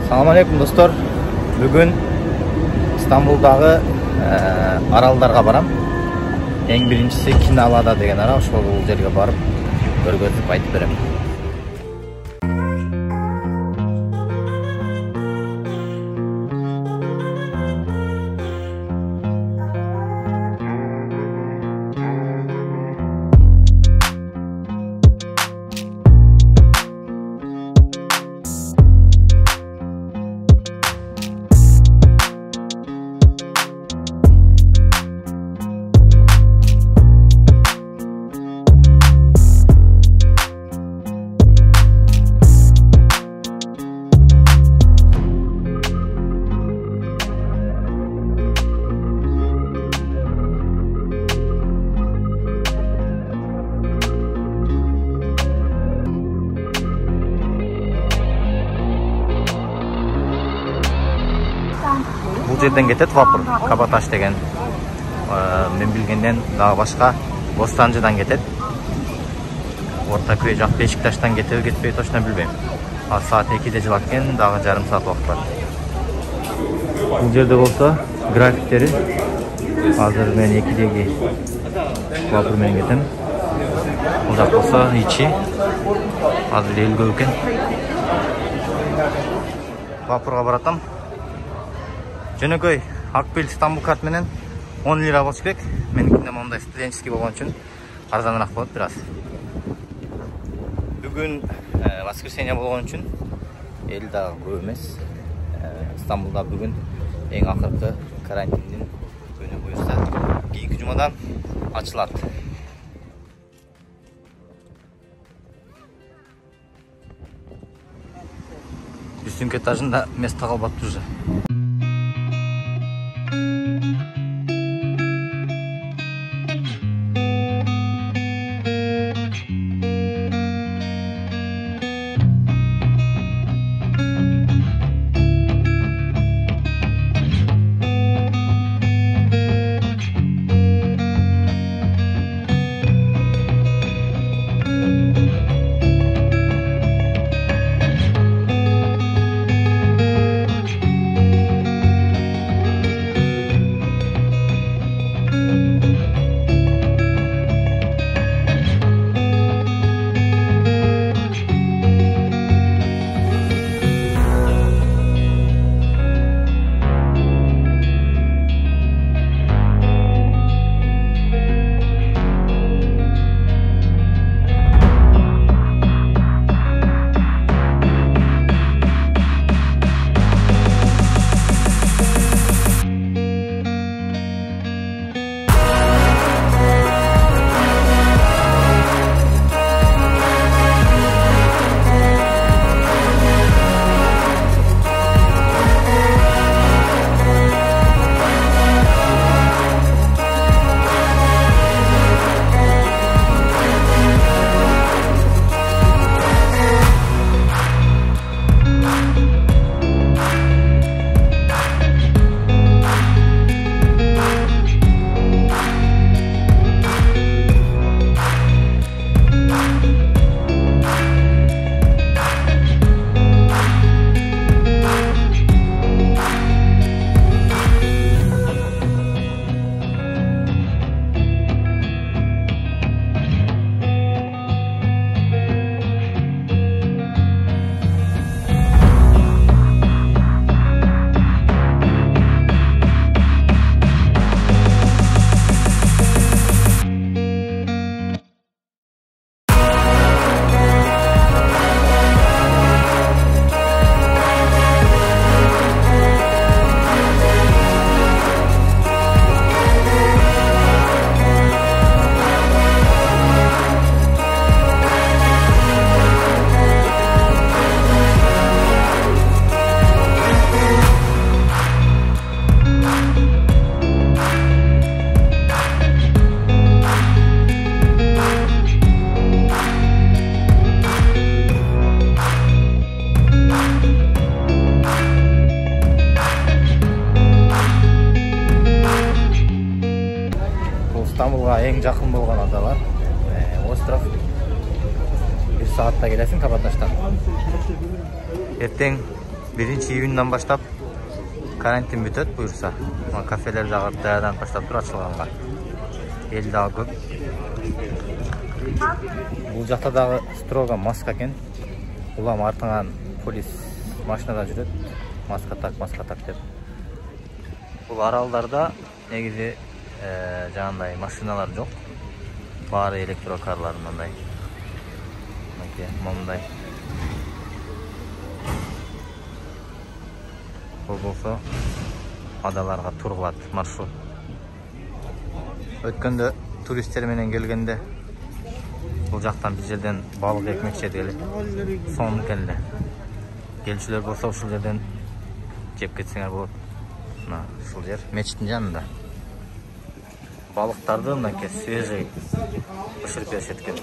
Assalamu alaikum dostlar. Bugün İstanbul'dagi arallarga baram. Eng birincisi Kinalada деген арал. Ошол жерге барып көргөзүп айтып берем. Бул жерден кетет вапур, Кабаташ деген. Мен билгенден дагы башка Бостанжыдан кетет. Орта көй жак Бешикташтан кетеби, кетпей точно билбейм. Ал саат 2-де жылат экен, дагы жарым саат убакыт бар. Бул жерде болсо графиктери. Азыр мен 2-деги вапур менен кетем. Бул жак болсо ичи. Азыр эл көп экен. Вапурга баратам. Жөнөкөй Акбил Стамбул карт менен 10 лира болуш керек. Меникинде мондай студенческий болгон үчүн арзаныраак болот бир аз. Бүгүн воскресенье болгон үчүн эл дагы көп эмес. Стамбулда бүгүн эң акыркы карантиндин күнү буюрса, кийинки жумадан ачылат. Үстүнкү этажында место калбаптыр уже. Стамбулга эң жакын болгон адалар. Остров. 1 саатта келесиң Кабаташтан. Эртең 1 iyundan başlap karantin bütöt buyursa. Kafeler dağıtlardan başlap dur açılganга. El daha көп. Бұл жақта дағы строго маска екен. Улам артыңан полис машинада жүреді. Маска так деп. Бұл аралдарда негізі жаңағындай машиналар жоқ. Бары электрокарлар мындай. Мындай. Бұл болса адаларға тұрғылады маршрут. Өткенде туристер менен келгенде бұл жақтан біз жерден балық екмек жедели. Соң келді. Келушілер болса ушул жерден жеп кетсеңер болады. Мына ушул жер мечиттин жанында. Балықтарды мынакей свежий пішіріп беришет экен.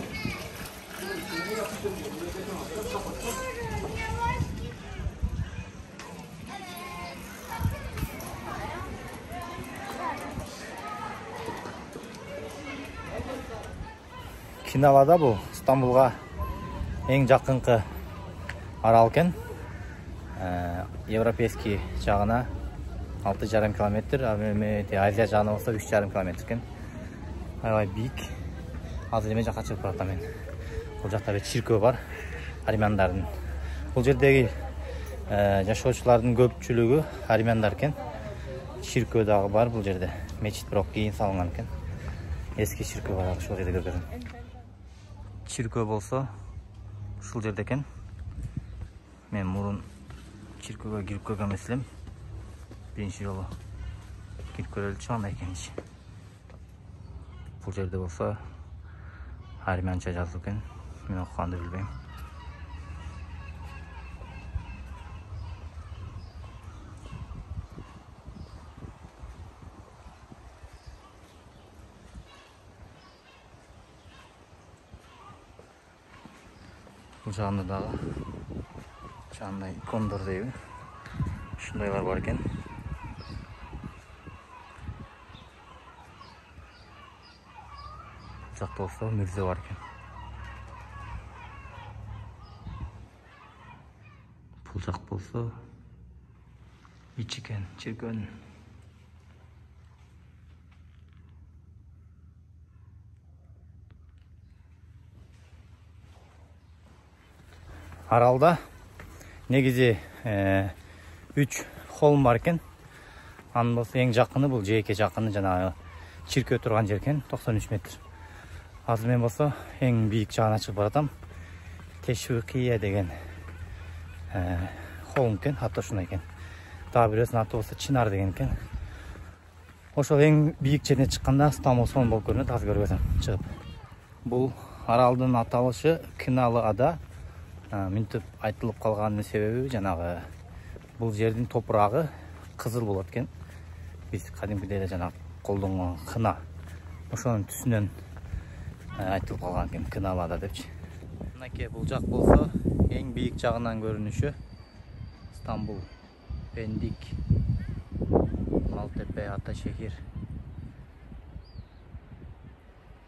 Киналада бұл Стамбулға ең жақынқы арал екен. Европейский жағына 6,5 километр, Азия жағына болса 3,5 километр екен. Аябай биік. Азыр эме жаққа чыгып баратам мен. Бұл жақта бир чиркөө бар, армяндардын. Бұл жердеги жашоочулардын көпчүлүгү армяндар екен. Чиркөө дагы бар бұл жерде. Мечит бирок кийин салынган екен. Эски чиркөө бар, ошол жерде көргөзөм. Чиркөө болсо ушул жерде экен. Мен мурун чиркөөгө кирип көргөн эмес элем. Биринчи жолу кирип көрөлүчү андай экенчи. Бул жерде болсо армянча жазуу экен. Мен окуганды билбейм. Бұл жағында дағы жаңағындай кондор дейбі. Ушундайлар бар екен. Бұл жақта болса мүрзе бар екен. Бұл жақ болса ич екен, чиркөөнүн. Аралда негизи 3 холм бар екен. Анын болсо эң жакыны бул жээке жакыны жанагы чиркөө турган жер экен, 93 метр. Азыр мен болсо эң бийик жагына чыгып баратам. Тешвикия деген холм экен, аты ушундай экен. Дагы бирөөсүнүн аты болсо Чинар деген экен. Ошол эң бийик жерине чыкканда Стамбул сонун болуп көрүнөт, азыр көргөзөм чыгып. Бул аралдын аталышы Кыналы ада. Мынтип айтылып калганын себеби жанагы бул жердин топурагы кызыл болот экен. Биз кадимкиде эле жанагы колдонгон кына ошонун түсүнөн айтылып калган экен, Кыналада депчи. Мынакей бул жак болсо эң бийик жагынан көрүнүшү Стамбул, Пендик, Малтепе, Аташехир.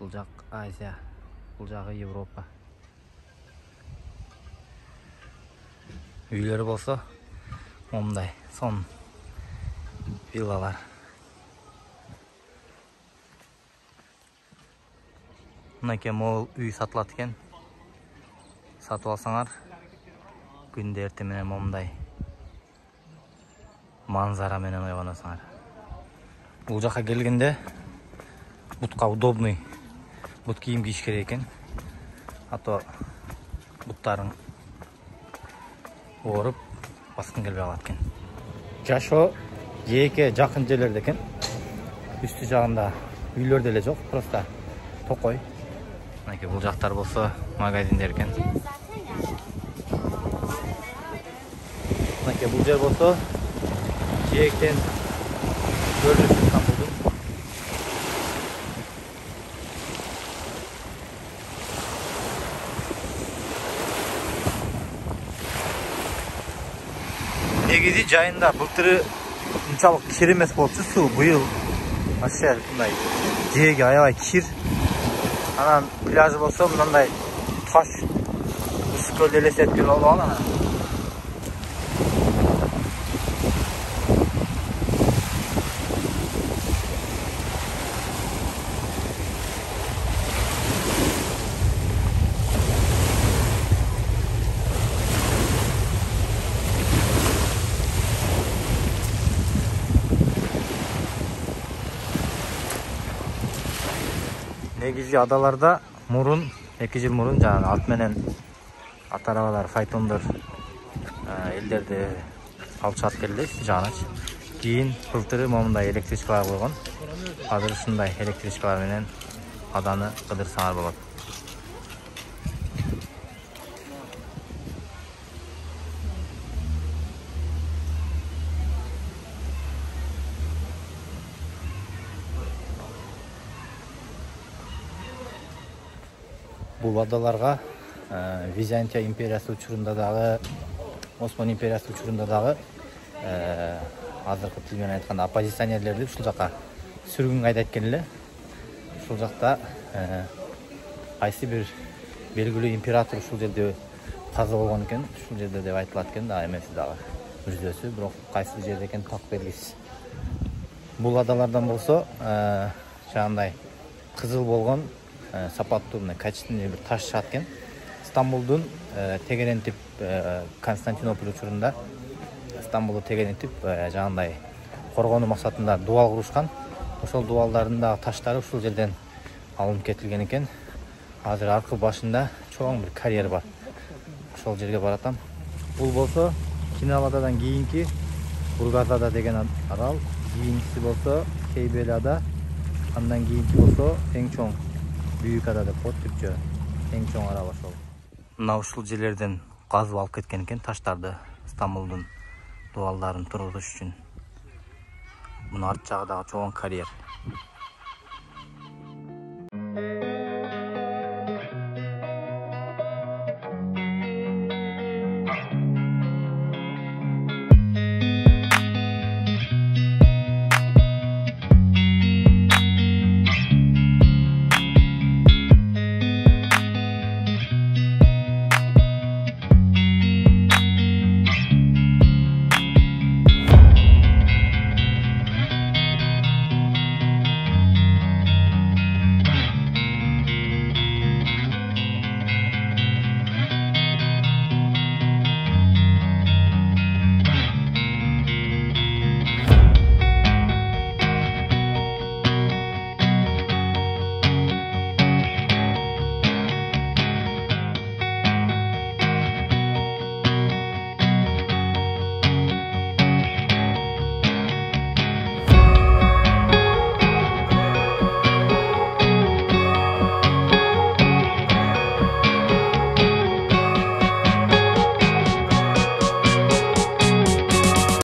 Бул жак Азия, бул жагы Европа. Үйлері болса, ондай сон виллалар. Мынакей мол үй сатылат екен. Сатып алсаңар, күндө эрте менен момундай манзара менен ойгоносуңар. Бул жака келгенде бутка удобный бут кийим кийиш керек экен. А то буттарың ооруп баскын келбей калат экен. Жашоо жээке жакын жерлерде экен. Үстү жагында үйлөр деле жок, просто токой. Мынакей бул жактар болсо магазиндер экен. Мынакей бул жер болсо жээктен көрүнүшү Стамбулдун. Негизи жайында былтыры унчалык кир эмес болчу суу, быйыл вообще мындай жээге аябай кир. Анан пляжы болсо мындай таш үскөл элестеткен болуп калган. негизги adalarda мурун 2 жыл мурун жанагы ат менен ат арабалар, файтондор элдерди алып чыгып келди жааныч. Кийин былтыры момундай электричкалар койгон. Азыр ушундай электричкалар менен аданы кыдырсаңар болот. Бул адаларга Византия империясы учурунда дагы, Осман империясы учурунда дагы азыркы тил менен айтканда оппозиционерлерди ушул жака сүргүн кайдайт экен эле. Ушул жакта кайсы бир белгилүү император ушул жерде каза болгон экен, ушул жерде деп айтылат экен да, эмеси дагы мүрзөсү, бирок кайсы жерде экен так белгисиз. Бул адалардан болсо жанагындай кызыл болгон сапаттуу качественный бир таш чыгат экен. Стамбулдун тегерентип Константинополь учурунда Стамбулду тегерентип жанагындай коргонуу максатында дубал курушкан. Ошол дубалдардын дагы таштары ушул жерден алынып кетилген экен. Азыр аркы башында чоң бир карьер бар. Ошол жерге баратам. Бул болсо Киналададан кийинки Бургазада деген арал, кийинкиси болсо Кейбелада, андан кийинки болсо эң чоң Büyük ada деп коет түркчө, эң чоң арал ошол. Мына ушул жерлерден казып алып кеткен экен таштарды, Стамбулдун дубалдарын тургузуш үчүн. Мына арт жагы дагы чоң карьер.